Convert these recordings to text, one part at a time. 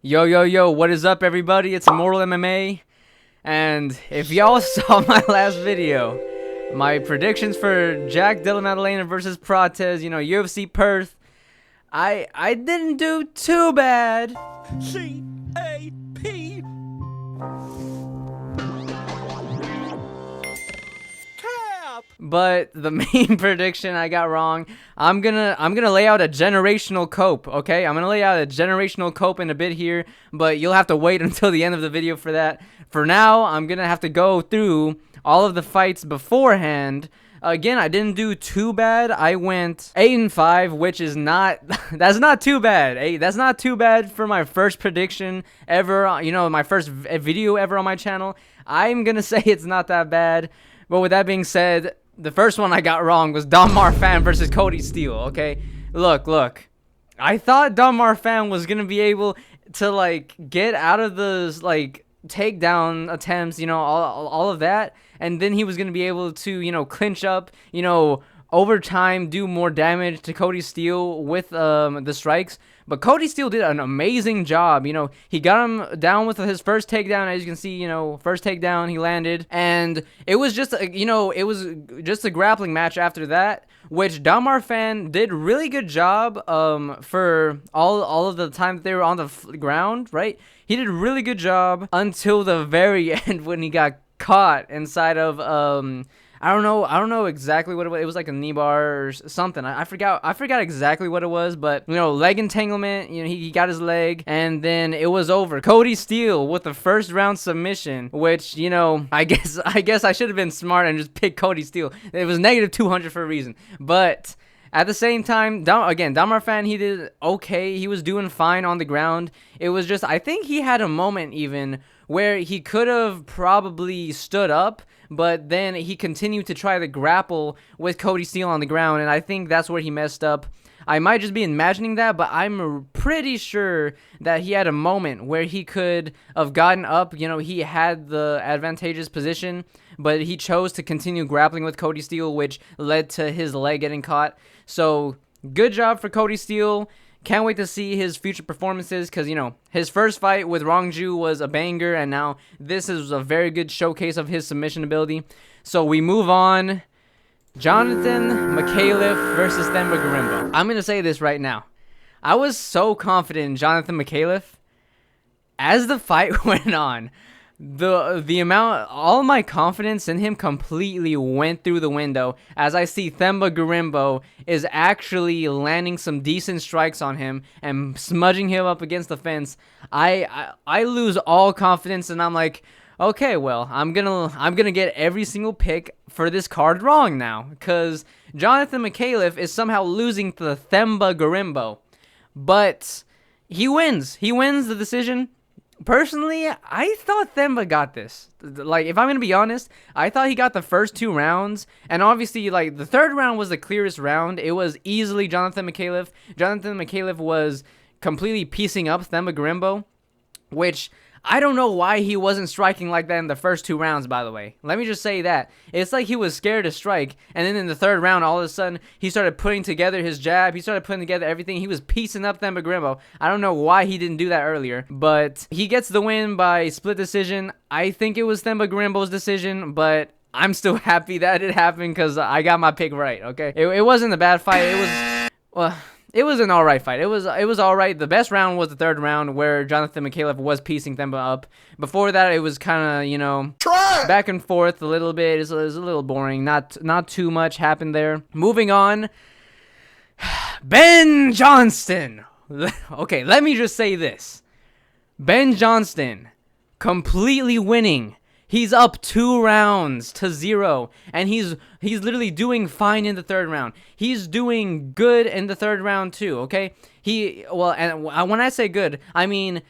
Yo, what is up, everybody? It's ImmortalMMA, and if y'all saw my last video, my predictions for Jack Dilla Maddalena versus Prates, UFC Perth, I didn't do too bad. C-A-P. But the main prediction I got wrong. I'm gonna lay out a generational cope, okay? I'm gonna lay out a generational cope in a bit here, but you'll have to wait until the end of the video for that. For now, I'm gonna have to go through all of the fights beforehand. Again, I didn't do too bad. I went 8-5, which is not that's not too bad. That's not too bad for my first prediction ever. My first video ever on my channel. I'm gonna say it's not that bad. But with that being said, the first one I got wrong was Don Marfan versus Cody Steele, okay? Look. I thought Don Marfan was going to be able to, get out of those, takedown attempts, all of that. And then he was going to be able to, clinch up, over time, do more damage to Cody Steele with the strikes. But Cody Steele did an amazing job. He got him down with his first takedown. As you can see, first takedown he landed, and it was just a grappling match after that, which Don Marfan did really good job for all of the time that they were on the ground, right? He did a really good job until the very end when he got caught inside of I don't know exactly what it was. It was like a knee bar or something. I forgot exactly what it was, but leg entanglement. He got his leg, and then it was over. Cody Steele with the first round submission, which I guess I should have been smart and just picked Cody Steele. It was -200 for a reason, but at the same time, Don Marfan, he did okay. He was doing fine on the ground. It was just, I think he had a moment even where he could have probably stood up, but then he continued to try to grapple with Cody Steele on the ground, and I think that's where he messed up. I might just be imagining that, but I'm pretty sure that he had a moment where he could have gotten up. He had the advantageous position, but he chose to continue grappling with Cody Steele, which led to his leg getting caught. So, good job for Cody Steele. Can't wait to see his future performances because, his first fight with Rongju was a banger, and now this is a very good showcase of his submission ability. So, we move on. Jonathan McAuliffe versus Themba Gorimbo. I'm going to say this right now. I was so confident in Jonathan McAuliffe. As the fight went on, all my confidence in him completely went through the window as I see Themba Gorimbo is actually landing some decent strikes on him and smudging him up against the fence. I lose all confidence, and I'm like, okay, well, I'm gonna get every single pick for this card wrong now, because Jonathan McAuliffe is somehow losing to the Themba Gorimbo, but he wins. He wins the decision. Personally, I thought Themba got this. If I'm gonna be honest, I thought he got the first 2 rounds, and obviously, the third round was the clearest round. It was easily Jonathan McAuliffe. Jonathan McAuliffe was completely piecing up Themba Gorimbo, which I don't know why he wasn't striking like that in the first 2 rounds, by the way. Let me just say that. It's like he was scared to strike, and then in the third round, all of a sudden, he started putting together his jab. He started putting together everything. He was piecing up Themba Gorimbo. I don't know why he didn't do that earlier, but he gets the win by split decision. I think it was Themba Gorimbo's decision, but I'm still happy that it happened because I got my pick right, okay? It wasn't a bad fight. It was an alright fight. It was alright. The best round was the third round where Jonathan McAuliffe was piecing Themba up. Before that, it was kind of, back and forth a little bit. It was a little boring. Not too much happened there. Moving on. Ben Johnston. Okay, let me just say this. Ben Johnston completely winning. He's up 2 rounds to 0, and he's literally doing fine in the third round. He's doing good in the third round too, okay? And when I say good, I mean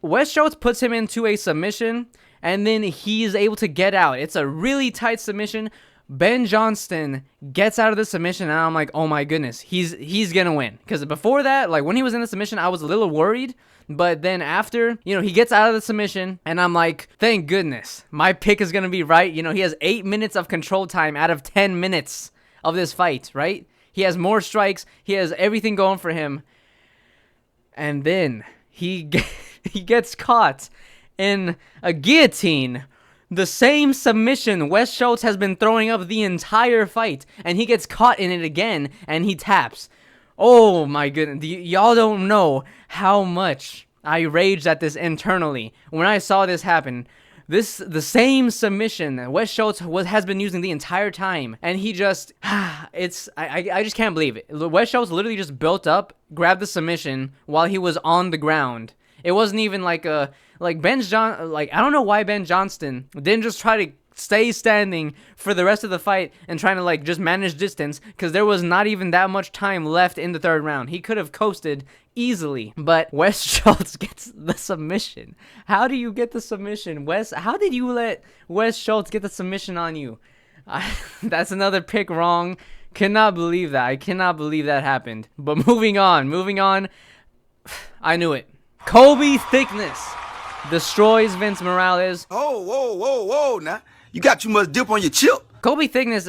Wes Schultz puts him into a submission, and then he's able to get out. It's a really tight submission. Ben Johnston gets out of the submission, and I'm like, oh my goodness, he's gonna win. Because before that, when he was in the submission, I was a little worried. But then after, he gets out of the submission, and I'm like, thank goodness, my pick is gonna be right. He has 8 minutes of control time out of 10 minutes of this fight, right? He has more strikes. He has everything going for him. And then he gets caught in a guillotine. The same submission Wes Schultz has been throwing up the entire fight, and he gets caught in it again, and he taps. Oh my goodness, y'all don't know how much I raged at this internally when I saw this happen. The same submission that Wes Schultz has been using the entire time, and he just, I just can't believe it. Wes Schultz literally just built up, grabbed the submission while he was on the ground. It wasn't even like I don't know why Ben Johnston didn't just try to stay standing for the rest of the fight and trying to just manage distance, because there was not even that much time left in the third round. He could have coasted easily, but Wes Schultz gets the submission. How do you get the submission, Wes? How did you let Wes Schultz get the submission on you? That's another pick wrong. Cannot believe that. I cannot believe that happened. But moving on. I knew it. Colby Thickness destroys Vince Morales. Whoa, now. You got too much dip on your chip. Colby Thickness,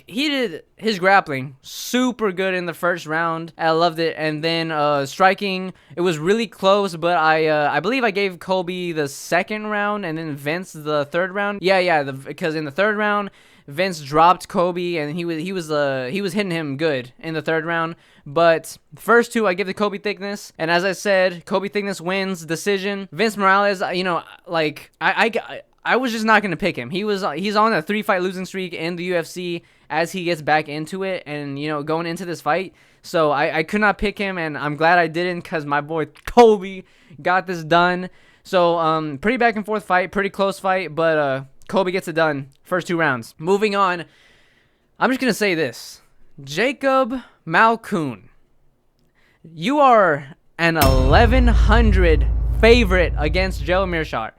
he did his grappling super good in the first round. I loved it. And then striking, it was really close, but I believe I gave Colby the second round and then Vince the third round. Because in the third round, Vince dropped Colby, and he was hitting him good in the third round. But the first two, I give to Colby Thickness, and as I said, Colby Thickness wins decision. Vince Morales, I was just not gonna pick him. He's on a 3-fight losing streak in the UFC as he gets back into it, and going into this fight. So I could not pick him, and I'm glad I didn't, because my boy Colby got this done. So pretty back and forth fight, pretty close fight, but Colby gets it done. First 2 rounds. Moving on, I'm just gonna say this: Jacob Malkoun, you are an 1100 favorite against Gerald Meerschaert.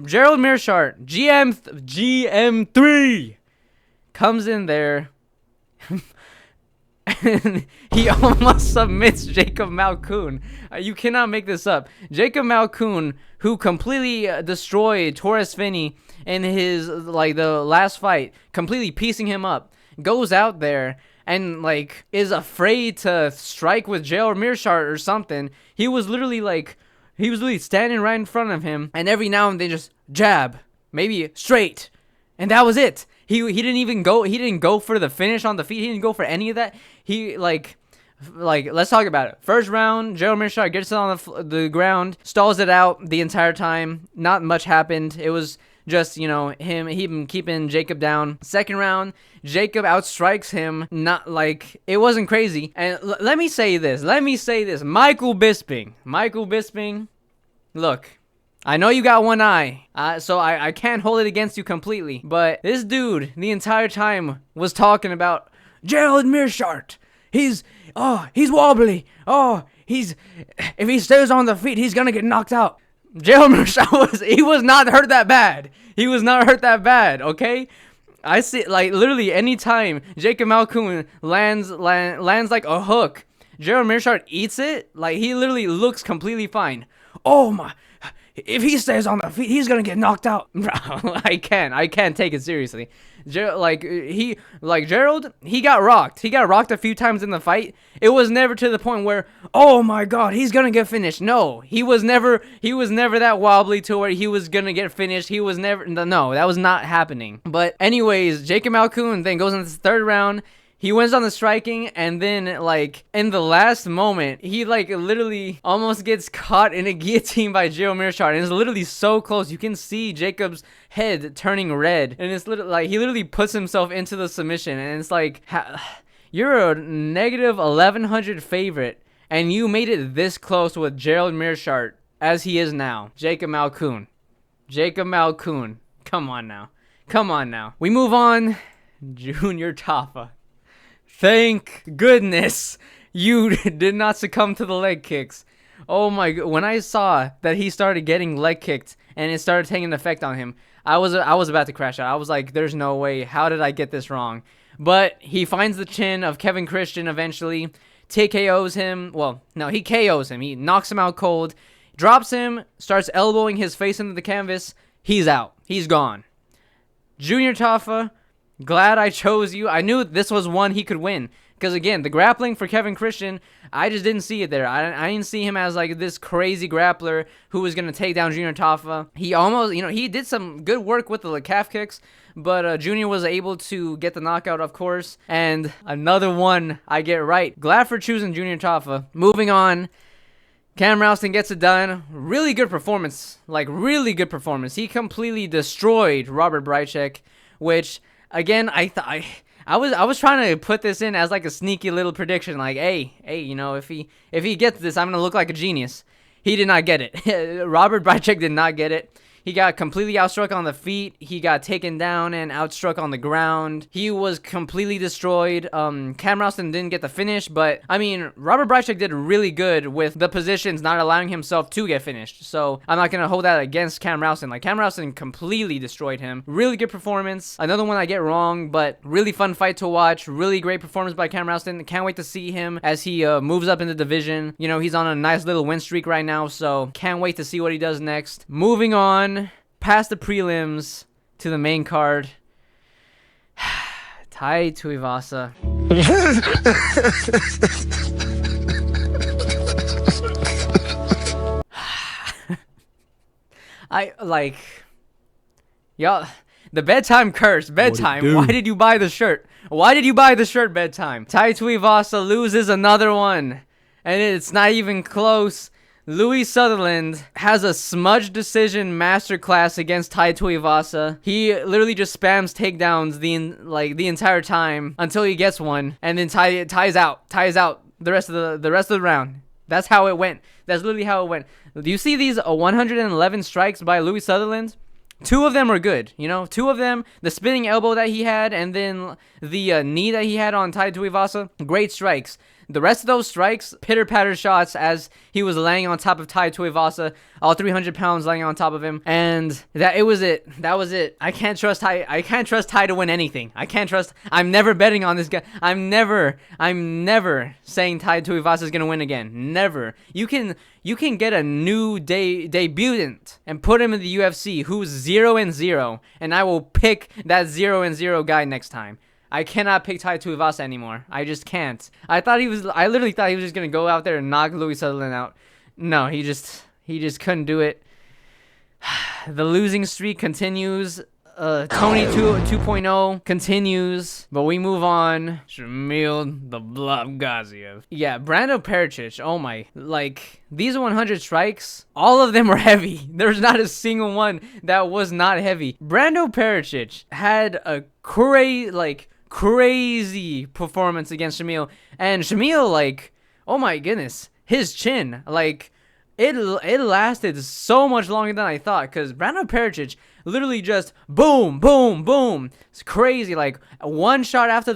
Gerald Meerschaert, GM3, comes in there and he almost submits Jacob Malkoun. You cannot make this up. Jacob Malkoun, who completely destroyed Torres Finney in his the last fight, completely piecing him up, goes out there and is afraid to strike with Gerald Meerschaert or something. He was literally standing right in front of him, and every now and then just jab, maybe straight, and that was it. He didn't even go. He didn't go for the finish on the feet. He didn't go for any of that. He let's talk about it. First round, Gerald Meerschaert gets it on the ground, stalls it out the entire time. Not much happened. It was just him keeping Jacob down. Second round, Jacob outstrikes him. Not it wasn't crazy. And let me say this. Michael Bisping, look, I know you got one eye, so I can't hold it against you completely. But this dude, the entire time, was talking about Gerald Meerschaert. He's wobbly. If he stays on the feet, he's gonna get knocked out. Gerald Meerschaert was not hurt that bad. He was not hurt that bad, okay? I see, literally anytime Jacob Malkoun lands like a hook, Gerald Meerschaert eats it. He literally looks completely fine. Oh my, if he stays on the feet, he's gonna get knocked out. I can't take it seriously. Gerald, he got rocked. He got rocked a few times in the fight. It was never to the point where, oh my god, he's gonna get finished. No, he was never that wobbly to where he was gonna get finished. No, that was not happening. But anyways, Jacob Malkoun then goes into the third round. He wins on the striking, and then, in the last moment, he, literally almost gets caught in a guillotine by Gerald Meerschaert, and it's literally so close. You can see Jacob's head turning red, and it's literally, he literally puts himself into the submission, and it's you're a negative 1100 favorite, and you made it this close with Gerald Meerschaert, as he is now. Jacob Malkoun. Come on now. We move on. Junior Tafa. Thank goodness you did not succumb to the leg kicks. Oh my god, when I saw that he started getting leg kicked and it started taking effect on him, I was about to crash out. I was like, there's no way. How did I get this wrong? But he finds the chin of Kevin Christian eventually, TKOs him. Well, no, he KOs him. He knocks him out cold, drops him, starts elbowing his face into the canvas. He's out. He's gone. Junior Tafa, glad I chose you. I knew this was one he could win. Because again, the grappling for Kevin Christian, I just didn't see it there. I didn't see him as like this crazy grappler who was gonna take down Junior Tafa. He almost, he did some good work with the calf kicks, but Junior was able to get the knockout, of course. And another one I get right. Glad for choosing Junior Tafa. Moving on. Cam Ralston gets it done. Really good performance. Like, really good performance. He completely destroyed Robert Brychek, which, again, I was trying to put this in as like a sneaky little prediction. Like, hey, if he gets this, I'm going to look like a genius. He did not get it. Robert Brychek did not get it. He got completely outstruck on the feet. He got taken down and outstruck on the ground. He was completely destroyed. Cam Ralston didn't get the finish, but I mean, Robert Brychek did really good with the positions, not allowing himself to get finished. So I'm not gonna hold that against Cam Ralston. Like, Cam Ralston completely destroyed him. Really good performance. Another one I get wrong, but really fun fight to watch. Really great performance by Cam Ralston. Can't wait to see him as he moves up in the division. He's on a nice little win streak right now, so can't wait to see what he does next. Moving on past the prelims to the main card. Tai Tuivasa. Y'all, the bedtime curse. Bedtime. Why did you buy the shirt? Why did you buy the shirt, bedtime? Tai Tuivasa loses another one, and it's not even close. Louis Sutherland has a smudge decision masterclass against Tai Tuivasa. He literally just spams takedowns the entire time until he gets one, and then ties out the rest of the round. That's how it went. That's literally how it went. Do you see these 111 strikes by Louis Sutherland? 2 of them were good, 2 of them, the spinning elbow that he had, and then the knee that he had on Tai Tuivasa, great strikes. The rest of those strikes, pitter-patter shots as he was laying on top of Tai Tuivasa, all 300 pounds laying on top of him, and that was it. I can't trust Tai to win anything. I'm never betting on this guy. I'm never saying Tai Tuivasa is gonna win again. Never. You can get a new debutant and put him in the UFC who's 0-0, and I will pick that 0-0 guy next time. I cannot pick Tai Tuivasa anymore. I just can't. I literally thought he was just gonna go out there and knock Louis Sutherland out. No, he just couldn't do it. The losing streak continues. Tony 2.0 continues, but we move on. Shamil the Blob Gaziev. Yeah, Brando Pericic. Oh my, these 100 strikes, all of them were heavy. There's not a single one that was not heavy. Brando Pericic had a crazy performance against Shamil, and Shamil, oh my goodness, his chin, it lasted so much longer than I thought, because Brando Pericic literally just boom, boom, boom. It's crazy, one shot after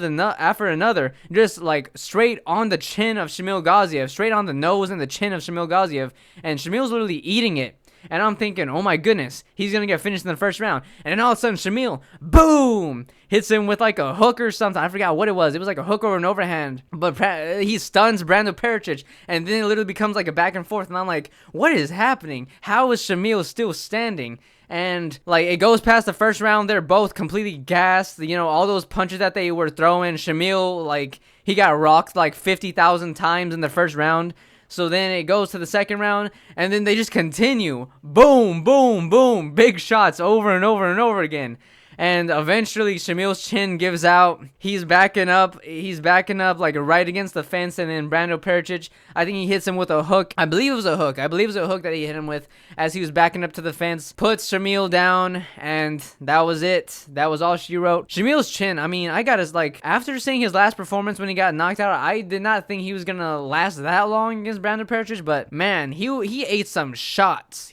another, just straight on the chin of Shamil Gaziev, straight on the nose and the chin of Shamil Gaziev, and Shamil's literally eating it. And I'm thinking, oh my goodness, he's going to get finished in the first round. And then all of a sudden, Shamil, boom, hits him with a hook or something. I forgot what it was. It was like a hook or an overhand. But he stuns Brando Pericic. And then it literally becomes a back and forth. And I'm like, what is happening? How is Shamil still standing? And it goes past the first round. They're both completely gassed. All those punches that they were throwing. Shamil, he got rocked 50,000 times in the first round. So then it goes to the second round, and then they just continue. Boom, boom, boom. Big shots over and over and over again. And eventually Shamil's chin gives out. He's backing up right against the fence, and then Brando Pericic, I think he hits him with a hook. I believe it was a hook that he hit him with as he was backing up to the fence. Puts Shamil down, and that was it. That was all she wrote. Shamil's chin, I got his, after seeing his last performance when he got knocked out, I did not think he was gonna last that long against Brando Pericic, but man, he ate some shots.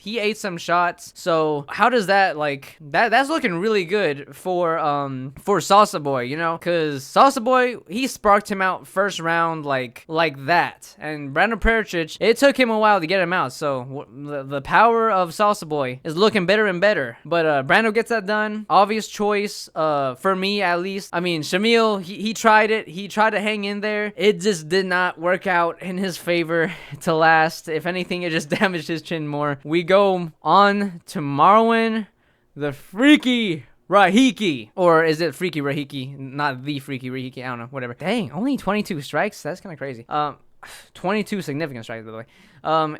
So how does that, that's looking really good for Salsa Boy, because Salsa Boy, he sparked him out first round like that, and Brando Pericic, it took him a while to get him out, so the power of Salsa Boy is looking better and better, but Brando gets that done. Obvious choice, for me at least. Shamil, he tried to hang in there. It just did not work out in his favor to last. If anything, it just damaged his chin more. We go on to Marwan the Freaky Rahiki. Or is it Freaky Rahiki? Not the Freaky Rahiki. I don't know. Whatever. Dang, only 22 strikes? That's kind of crazy. 22 significant strikes, by the way.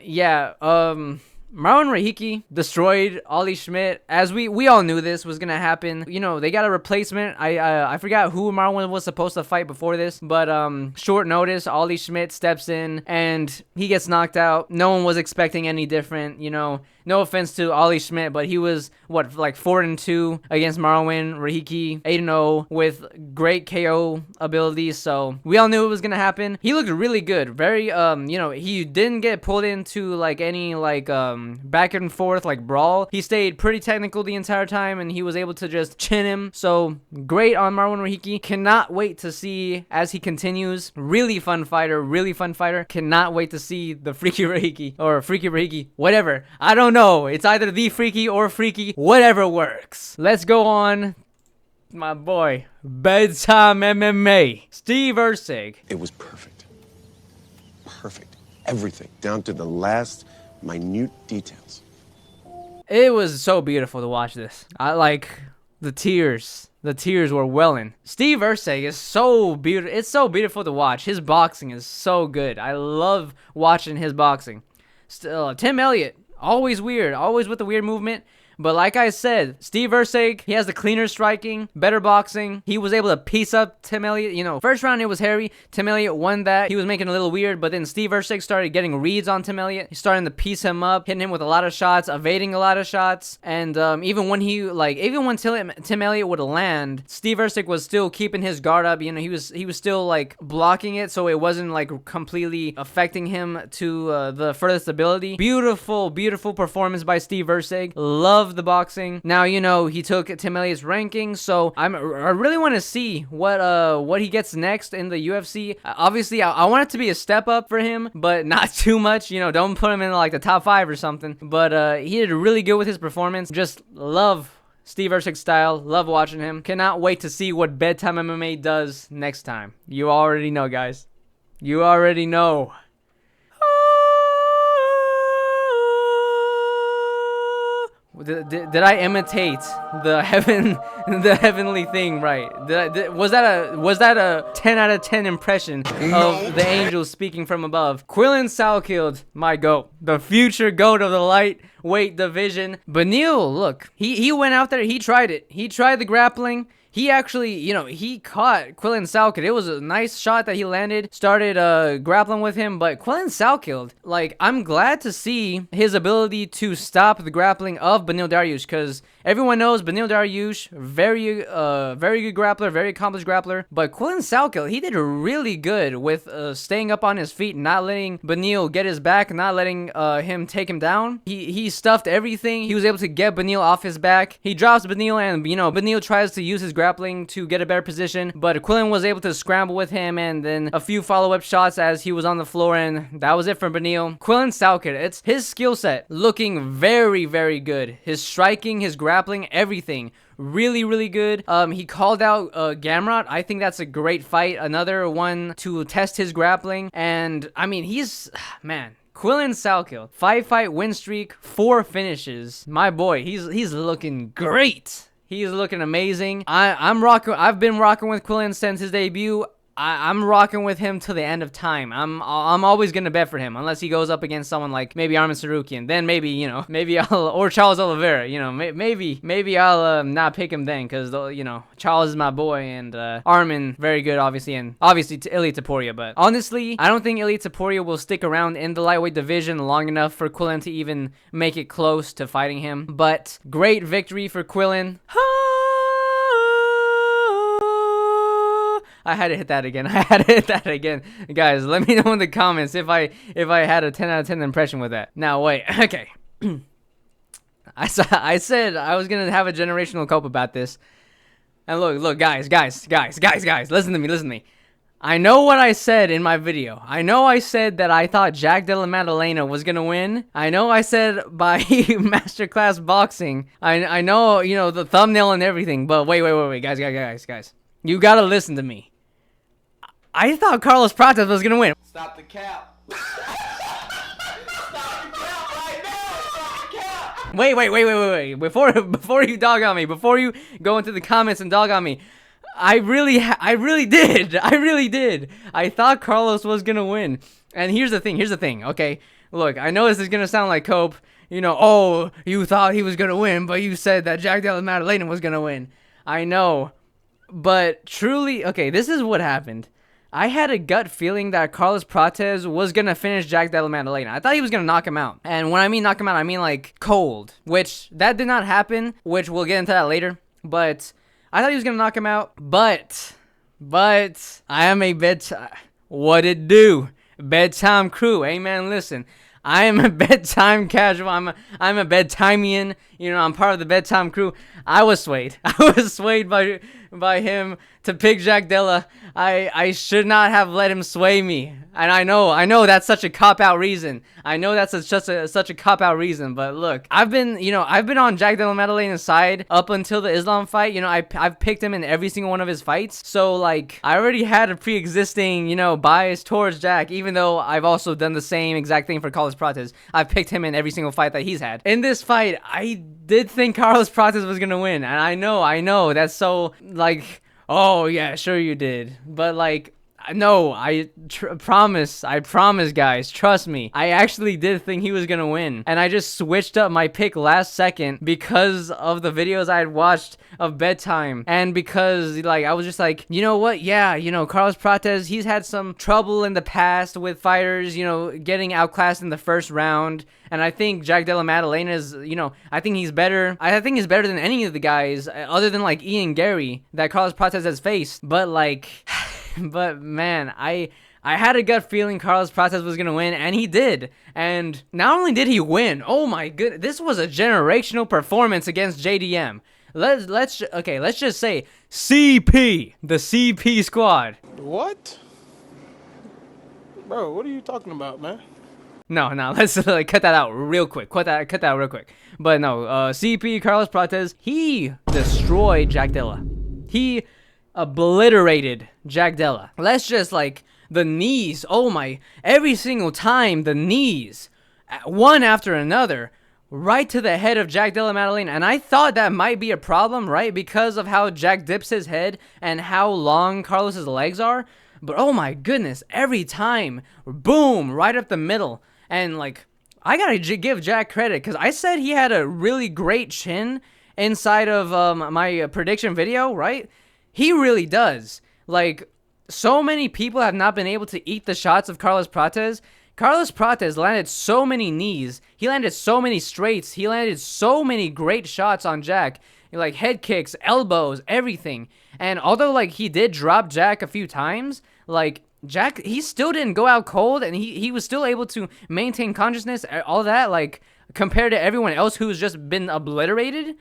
Yeah. Marwan Rahiki destroyed Ollie Schmidt. As we all knew this was gonna happen. You know, they got a replacement. I forgot who Marwan was supposed to fight before this, but short notice, Ollie Schmidt steps in and he gets knocked out. No one was expecting any different. You know, no offense to Ollie Schmidt, but he was what, like 4-2 against Marwan Rahiki, 8-0 with great KO abilities. So we all knew it was gonna happen. He looked really good. Very you know, he didn't get pulled into like any like back and forth like brawl. He stayed pretty technical the entire time and he was able to just chin him. So great on Marwan Rahiki. Cannot wait to see as he continues. Really fun fighter, really fun fighter. Cannot wait to see the Freaky Rahiki or Freaky Rahiki, whatever. I don't know. It's either the Freaky or Freaky, whatever works. Let's go on. My boy, Bedtime MMA, Steve Erceg. It was perfect. Perfect. Everything, down to the last minute details. It was so beautiful to watch this. I like the tears. The tears were welling. Steve Erceg is so beautiful. It's so beautiful to watch. His boxing is so good. I love watching his boxing. Still, Tim Elliott, always weird. Always with the weird movement. But like I said, Steve Erceg, he has the cleaner striking, better boxing. He was able to piece up Tim Elliott. You know, first round it was hairy. Tim Elliott won that. He was making it a little weird, but then Steve Erceg started getting reads on Tim Elliott. He's starting to piece him up, hitting him with a lot of shots, evading a lot of shots. And even when Tim Elliott would land, Steve Erceg was still keeping his guard up. You know, he was still like blocking it, so it wasn't like completely affecting him to the furthest ability. Beautiful, beautiful performance by Steve Erceg. Love the boxing. Now, you know, he took Tim Elliott's ranking, so I really want to see what he gets next in the UFC. Obviously, I want it to be a step up for him, but not too much. You know, don't put him in like the top 5 or something. But he did really good with his performance. Just love Steve Erceg's style. Love watching him. Cannot wait to see what Bedtime MMA does next time. You already know, guys. You already know. Did I imitate the heavenly thing right? Was that a 10 out of 10 impression of the angels speaking from above? Quillan Salkeld, my GOAT, the future GOAT of the lightweight division. Beneil, look, he went out there, he tried it. He tried the grappling. He actually, you know, he caught Quillan Salkeld. It was a nice shot that he landed. Started grappling with him, but Quillan Salkeld, like, I'm glad to see his ability to stop the grappling of Beneil Dariush, because everyone knows Beneil Dariush, very good grappler, very accomplished grappler. But Quillan Salkeld, he did really good with staying up on his feet, not letting Beneil get his back, not letting him take him down. He stuffed everything. He was able to get Beneil off his back. He drops Beneil, and you know, Beneil tries to use his grappling to get a better position, but Quillan was able to scramble with him, and then a few follow-up shots as he was on the floor, and that was it for Beneil. Quillan Salkeld, it's his skill set looking very, very good. His striking, his grappling, everything really, really good. He called out Gamrot. I think that's a great fight. Another one to test his grappling, and I mean, man. Quillan Salkeld, 5-fight win streak, 4 finishes. My boy, he's looking great. He's looking amazing. I've been rocking with Quillan since his debut. I'm rocking with him till the end of time. I'm always gonna bet for him unless he goes up against someone like maybe Arman Sarukian. Then maybe, you know, maybe I'll, or Charles Oliveira. You know, maybe I'll not pick him then, because you know, Charles is my boy, and Arman very good, obviously, and obviously Ilia Topuria. But honestly, I don't think Ilia Topuria will stick around in the lightweight division long enough for Quillan to even make it close to fighting him. But great victory for Quillan. I had to hit that again. Guys, let me know in the comments if I had a 10 out of 10 impression with that. Now, wait. Okay. I said I was going to have a generational cope about this. And look, guys. Listen to me. I know what I said in my video. I know I said that I thought Jack Della Maddalena was going to win. I know I said by Masterclass Boxing. I know, you know, the thumbnail and everything. But wait. Guys. You got to listen to me. I thought Carlos Prates was going to win. Stop the cap. Stop the cap right now. Stop the cap. Wait. Before you dog on me, before you go into the comments and dog on me, I really did. I thought Carlos was gonna win. And here's the thing, okay? Look, I know this is gonna sound like Cope. You know, oh, you thought he was gonna win, but you said that Jack Della Maddalena was gonna win. I know. But truly, okay, this is what happened. I had a gut feeling that Carlos Prates was going to finish Jack Della Maddalena. I thought he was going to knock him out. And when I mean knock him out, I mean like cold. Which, that did not happen. Which, we'll get into that later. But, I thought he was going to knock him out. But, I am a what it do? Bedtime crew. Hey man, listen. I am a bedtime casual. I'm a bedtimeian. You know, I'm part of the bedtime crew. I was swayed. I was swayed by him to pick Jack Della. I should not have let him sway me. And I know that's such a cop-out reason. I know that's such a cop-out reason. But look, I've been on Jack Della Maddalena's side up until the Islam fight. You know, I've picked him in every single one of his fights. So like, I already had a pre-existing, you know, bias towards Jack, even though I've also done the same exact thing for Carlos Prates. I've picked him in every single fight that he's had. In this fight, I did think Carlos Prates was gonna win, and I know that's so like, oh yeah, sure you did, but like, no, I promise, guys, trust me, I actually did think he was gonna win, and I just switched up my pick last second because of the videos I had watched of bedtime, and because like I was just like, you know what, yeah, you know, Carlos Prates, he's had some trouble in the past with fighters, you know, getting outclassed in the first round. And I think Jack Della Maddalena is, you know, I think he's better. I think he's better than any of the guys other than like Ian Gary that Carlos Prates has faced. But like, but man, I had a gut feeling Carlos Prates was gonna win, and he did. And not only did he win, oh my goodness, this was a generational performance against JDM. Let's just say CP, the CP squad. What? Bro, what are you talking about, man? No, let's like cut that out real quick. Cut that out real quick. But no, CP, Carlos Prates, he destroyed Jack Della. He obliterated Jack Della. Let's just like, the knees, oh my, every single time, the knees, one after another, right to the head of Jack Della Maddalena. And I thought that might be a problem, right? Because of how Jack dips his head and how long Carlos's legs are. But oh my goodness, every time, boom, right up the middle. And like, I gotta give Jack credit, because I said he had a really great chin inside of my prediction video, right? He really does. Like, so many people have not been able to eat the shots of Carlos Prates. Carlos Prates landed so many knees. He landed so many straights. He landed so many great shots on Jack. Like, head kicks, elbows, everything. And although, like, he did drop Jack a few times, like, Jack, he still didn't go out cold, and he was still able to maintain consciousness, all that, like, compared to everyone else who's just been obliterated.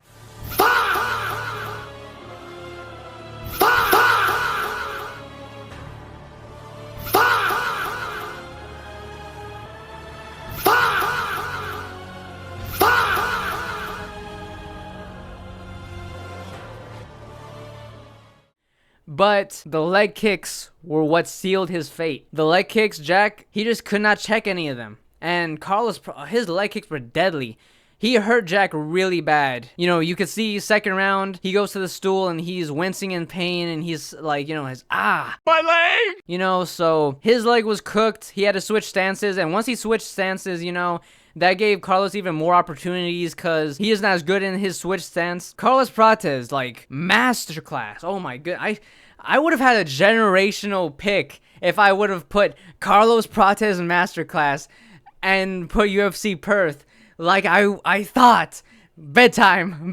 But the leg kicks were what sealed his fate. The leg kicks, Jack, he just could not check any of them. And Carlos, his leg kicks were deadly. He hurt Jack really bad. You know, you could see second round, he goes to the stool and he's wincing in pain, and he's like, you know, my leg! You know, so his leg was cooked. He had to switch stances, and once he switched stances, you know, that gave Carlos even more opportunities because he is not as good in his switch stance. Carlos Prates, like, masterclass. Oh my god. I would have had a generational pick if I would have put Carlos Prates masterclass and put UFC Perth. Like I thought. Bedtime.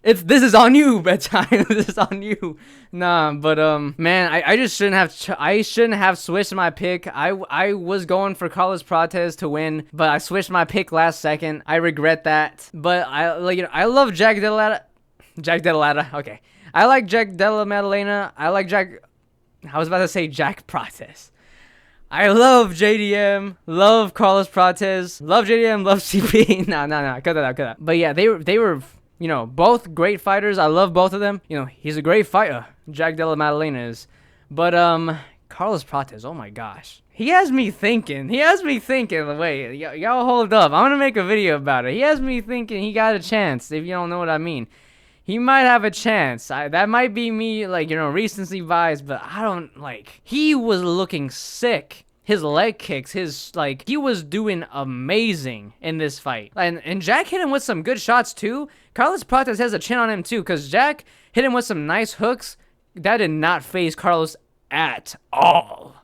This is on you, bedtime. This is on you. Nah, but man, I just shouldn't have switched my pick. I was going for Carlos Prates to win, but I switched my pick last second. I regret that. But I love Jack Della. Okay. I like Jack Della Maddalena. I was about to say Jack Prates. I love JDM, love Carlos Prates, love JDM, love CP. Nah, cut that out. But yeah, they were, you know, both great fighters. I love both of them. You know, he's a great fighter, Jack Della Maddalena is. But Carlos Prates, oh my gosh. He has me thinking. Wait, y'all hold up. I'm gonna make a video about it. He has me thinking he got a chance, if you don't know what I mean. He might have a chance. That might be me, like, you know, recency bias, but I don't, like, he was looking sick. His leg kicks, he was doing amazing in this fight. And Jack hit him with some good shots, too. Carlos Prates has a chin on him, too, because Jack hit him with some nice hooks. That did not faze Carlos at all.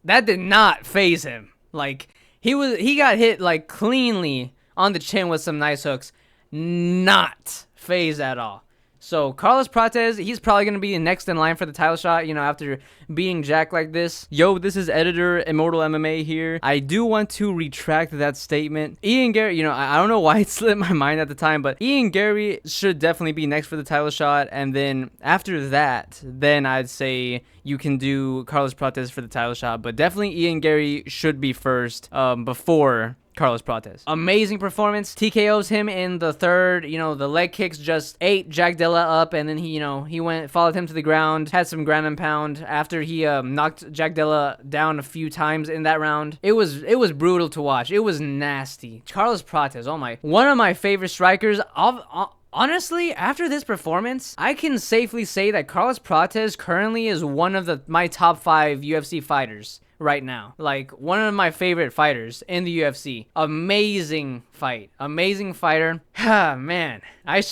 That did not faze him. Like, he got hit, like, cleanly on the chin with some nice hooks. Not phased at all. So Carlos Prates, he's probably going to be next in line for the title shot, you know, after beating Jack like this. Yo, this is editor Immortal MMA here. I do want to retract that statement. Ian Gary, you know, I don't know why it slipped my mind at the time, but Ian Gary should definitely be next for the title shot. And then after that, then I'd say you can do Carlos Prates for the title shot. But definitely Ian Gary should be first before Carlos Prates. Amazing performance. TKOs him in the third. You know, the leg kicks just ate Jack Della up, and then he followed him to the ground, had some ground and pound after he knocked Jack Della down a few times in that round. It was brutal to watch. It was nasty. Carlos Prates, one of my favorite strikers. Honestly, after this performance, I can safely say that Carlos Prates currently is one of my top 5 UFC fighters right now. Like, one of my favorite fighters in the UFC. Amazing fight. Amazing fighter. Man, I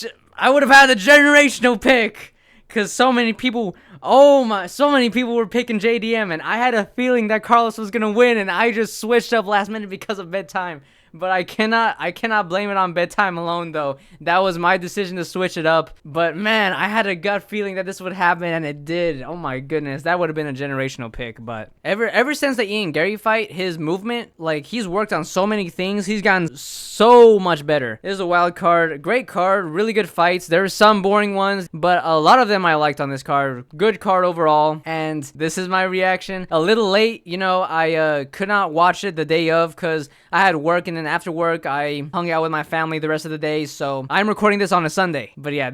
would have had a generational pick. Because so many people were picking JDM, and I had a feeling that Carlos was going to win, and I just switched up last minute because of bedtime. But I cannot blame it on bedtime alone, though. That was my decision to switch it up. But man, I had a gut feeling that this would happen, and it did. Oh my goodness, that would have been a generational pick. But ever since the Ian Gary fight, his movement, like, he's worked on so many things. He's gotten so much better. This is a wild card, great card, really good fights. There were some boring ones, but a lot of them I liked on this card. Good card overall. And this is my reaction. A little late, you know. I could not watch it the day of because I had work, and then after work, I hung out with my family the rest of the day, so I'm recording this on a Sunday. But yeah,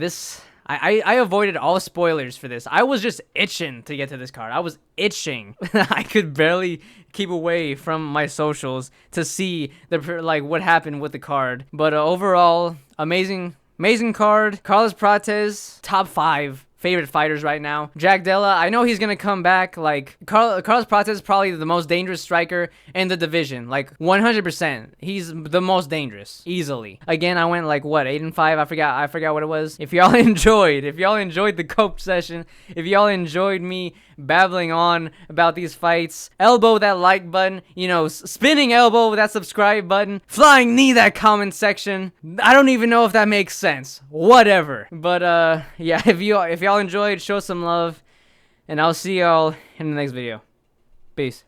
I avoided all spoilers for this. I was just itching to get to this card. I was itching. I could barely keep away from my socials to see what happened with the card. But overall, amazing card. Carlos Prates, top 5 favorite fighters right now. Jack Della, I know he's gonna come back. Like, Carlos Prates is probably the most dangerous striker in the division. Like, 100%. He's the most dangerous, easily. Again, I went like, what, 8-5? I forgot what it was. If y'all enjoyed the cope session, if y'all enjoyed me babbling on about these fights, elbow that like button, you know, spinning elbow that subscribe button, flying knee that comment section. I don't even know if that makes sense. Whatever. But yeah, if y'all enjoyed, show some love, and I'll see y'all in the next video. Peace.